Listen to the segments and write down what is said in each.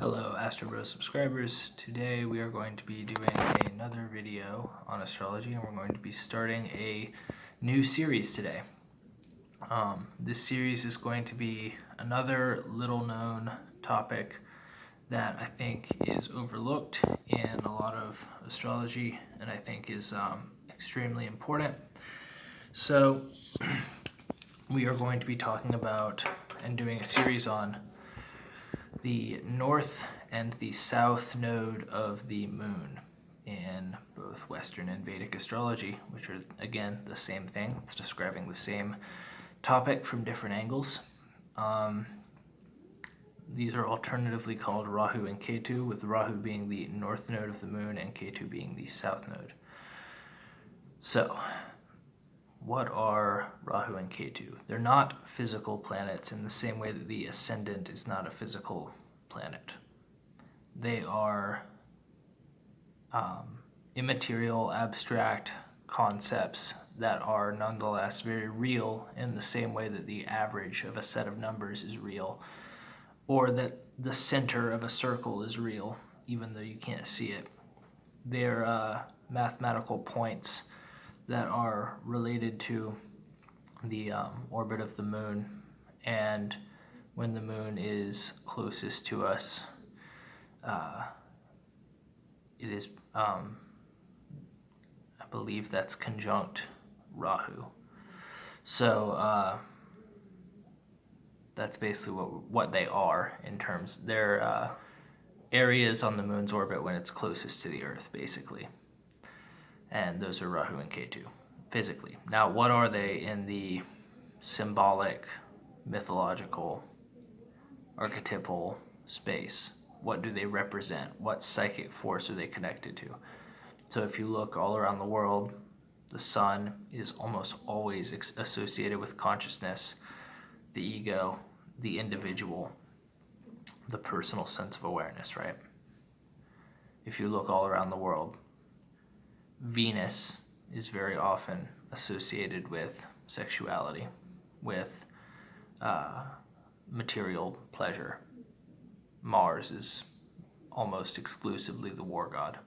Hello Astro subscribers. Today we are going to be doing another video on astrology, and we're going to be starting a new series today. This series is going to be another little known topic that I think is overlooked in a lot of astrology and I think is extremely important. So we are going to be talking about and doing a series on the north and the south node of the moon in both Western and Vedic astrology, which are again the same thing. It's describing the same topic from different angles. These are alternatively called Rahu and Ketu, with Rahu being the north node of the moon and Ketu being the south node. So, what are Rahu and Ketu? They're not physical planets in the same way that the ascendant is not a physical planet. They are immaterial, abstract concepts that are nonetheless very real in the same way that the average of a set of numbers is real, or that the center of a circle is real, even though you can't see it. They're mathematical points that are related to the orbit of the moon, and when the moon is closest to us, it is, I believe that's conjunct Rahu. So that's basically what they are in terms. They're areas on the moon's orbit when it's closest to the Earth, basically. And those are Rahu and Ketu, physically. Now, what are they in the symbolic, mythological, archetypal space? What do they represent? What psychic force are they connected to? So if you look all around the world, the sun is almost always associated with consciousness, the ego, the individual, the personal sense of awareness, right? If you look all around the world, Venus is very often associated with sexuality, with material pleasure. Mars is almost exclusively the war god.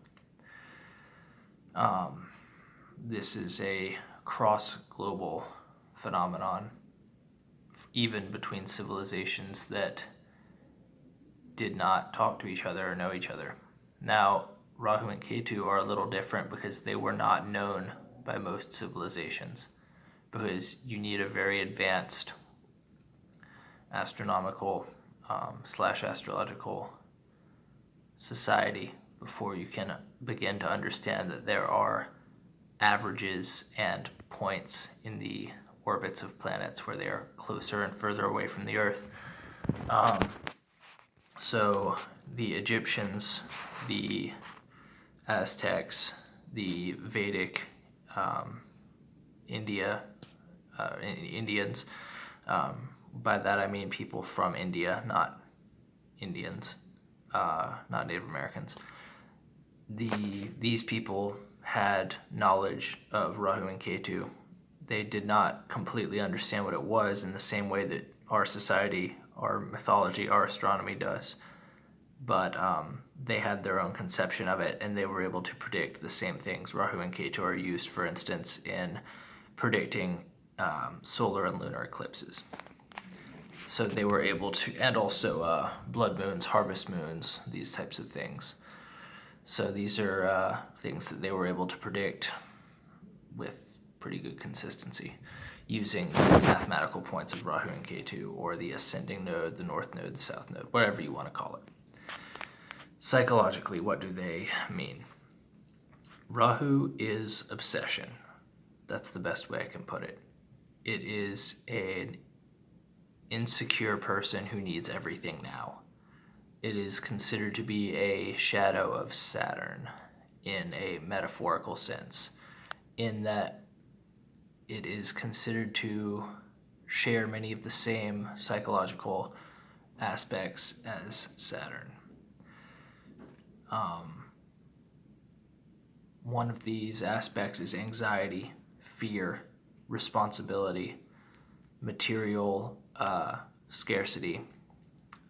This is a cross-global phenomenon, even between civilizations that did not talk to each other or know each other. Now, Rahu and Ketu are a little different because they were not known by most civilizations, because you need a very advanced astronomical / astrological society before you can begin to understand that there are averages and points in the orbits of planets where they are closer and further away from the Earth. So the Egyptians, the Aztecs, the Vedic Indians, by that I mean people from India, not Indians, not Native Americans. These people had knowledge of Rahu and Ketu. They did not completely understand what it was in the same way that our society, our mythology, our astronomy does. But they had their own conception of it, and they were able to predict the same things. Rahu and Ketu are used, for instance, in predicting solar and lunar eclipses. So they were able to, and also blood moons, harvest moons, these types of things. So these are things that they were able to predict with pretty good consistency using the mathematical points of Rahu and Ketu, or the ascending node, the north node, the south node, whatever you want to call it. Psychologically, what do they mean? Rahu is obsession. That's the best way I can put it. It is an insecure person who needs everything now. It is considered to be a shadow of Saturn in a metaphorical sense, in that it is considered to share many of the same psychological aspects as Saturn. One of these aspects is anxiety, fear, responsibility, material scarcity,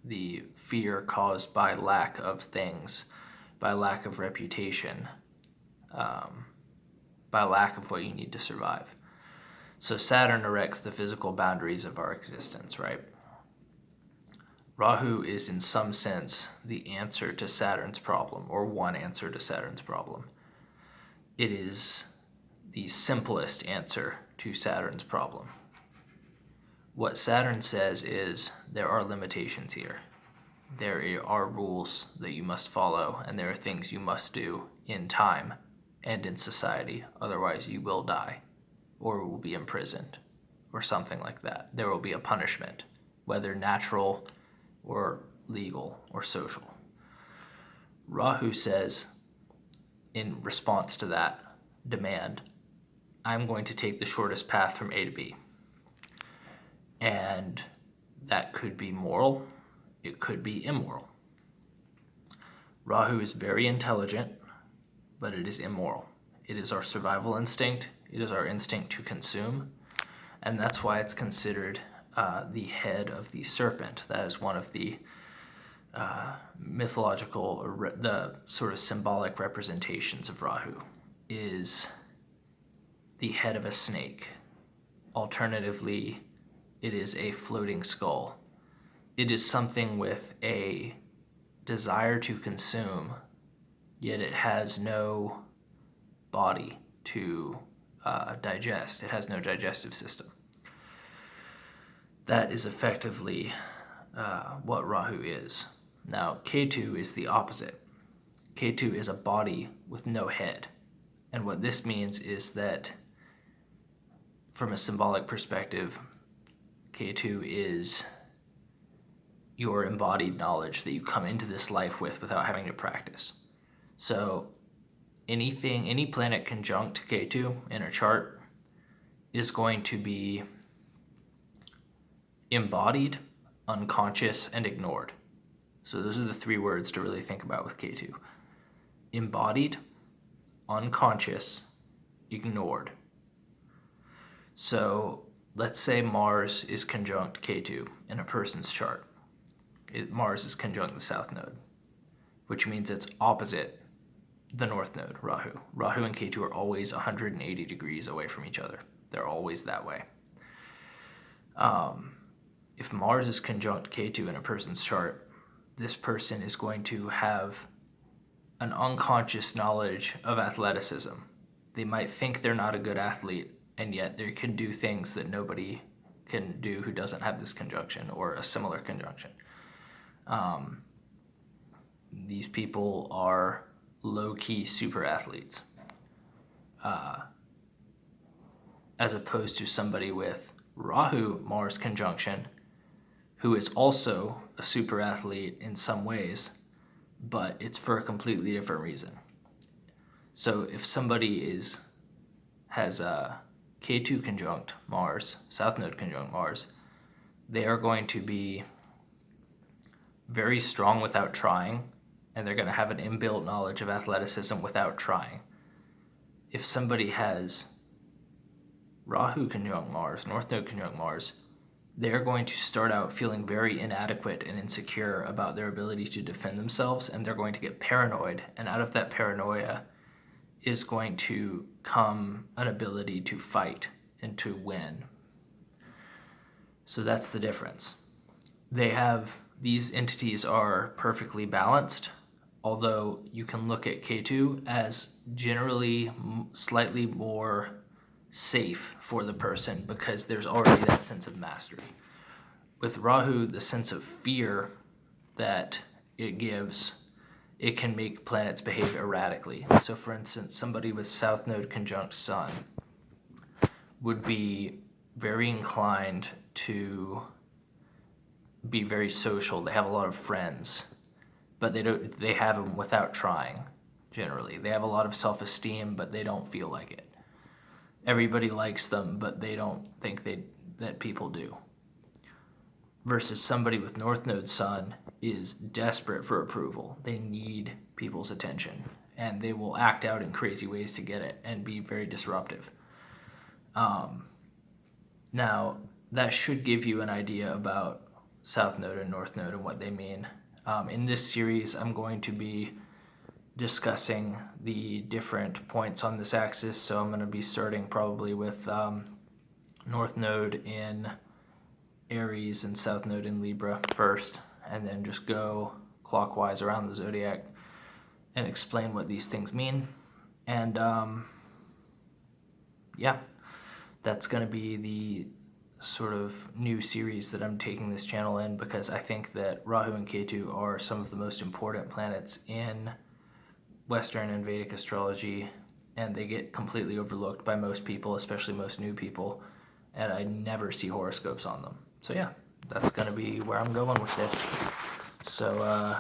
the fear caused by lack of things, by lack of reputation, by lack of what you need to survive. So Saturn erects the physical boundaries of our existence, right? Rahu is in some sense the answer to Saturn's problem, or one answer to Saturn's problem. It is the simplest answer to Saturn's problem. What Saturn says is there are limitations here. There are rules that you must follow, and there are things you must do in time and in society, otherwise you will die, or will be imprisoned, or something like that. There will be a punishment, whether natural or legal or social. Rahu says, in response to that demand, I'm going to take the shortest path from A to B. And that could be moral, it could be immoral. Rahu is very intelligent, but it is immoral. It is our survival instinct, it is our instinct to consume, and that's why it's considered the head of the serpent. That is one of the mythological, or the sort of symbolic representations of Rahu, is the head of a snake. Alternatively, it is a floating skull. It is something with a desire to consume, yet it has no body to digest. It has no digestive system. That is effectively what Rahu is. Now, Ketu is the opposite. Ketu is a body with no head. And what this means is that, from a symbolic perspective, Ketu is your embodied knowledge that you come into this life with without having to practice. So any planet conjunct Ketu in a chart is going to be embodied, unconscious, and ignored. So those are the three words to really think about with Ketu. Embodied, unconscious, ignored. So let's say Mars is conjunct Ketu in a person's chart. Mars is conjunct the south node, which means it's opposite the north node, Rahu. Rahu and Ketu are always 180 degrees away from each other. They're always that way. If Mars is conjunct Ketu in a person's chart, this person is going to have an unconscious knowledge of athleticism. They might think they're not a good athlete, and yet they can do things that nobody can do who doesn't have this conjunction or a similar conjunction. These people are low-key super athletes, as opposed to somebody with Rahu Mars conjunction, who is also a super athlete in some ways, but it's for a completely different reason. So if somebody has a Ketu conjunct Mars, South Node conjunct Mars, they are going to be very strong without trying, and they're going to have an inbuilt knowledge of athleticism without trying. If somebody has Rahu conjunct Mars, North Node conjunct Mars, they're going to start out feeling very inadequate and insecure about their ability to defend themselves, and they're going to get paranoid, and out of that paranoia is going to come an ability to fight and to win. So that's the difference. These entities are perfectly balanced, although you can look at Ketu as generally slightly more safe for the person because there's already that sense of mastery. With Rahu, the sense of fear that it gives, it can make planets behave erratically. So for instance, somebody with South Node conjunct Sun would be very inclined to be very social. They have a lot of friends, but they have them without trying. Generally, they have a lot of self-esteem, but they don't feel like it. Everybody likes them, but they don't think that people do. Versus somebody with North Node Sun is desperate for approval. They need people's attention, and they will act out in crazy ways to get it and be very disruptive. Now, that should give you an idea about South Node and North Node and what they mean. In this series, I'm going to be discussing the different points on this axis, so I'm going to be starting probably with North Node in Aries and South Node in Libra first, and then just go clockwise around the zodiac and explain what these things mean. And yeah, that's going to be the sort of new series that I'm taking this channel in, because I think that Rahu and Ketu are some of the most important planets in Western and Vedic astrology, and they get completely overlooked by most people, especially most new people, and I never see horoscopes on them. So yeah, that's going to be where I'm going with this. So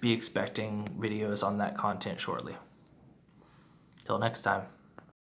be expecting videos on that content shortly. Till next time.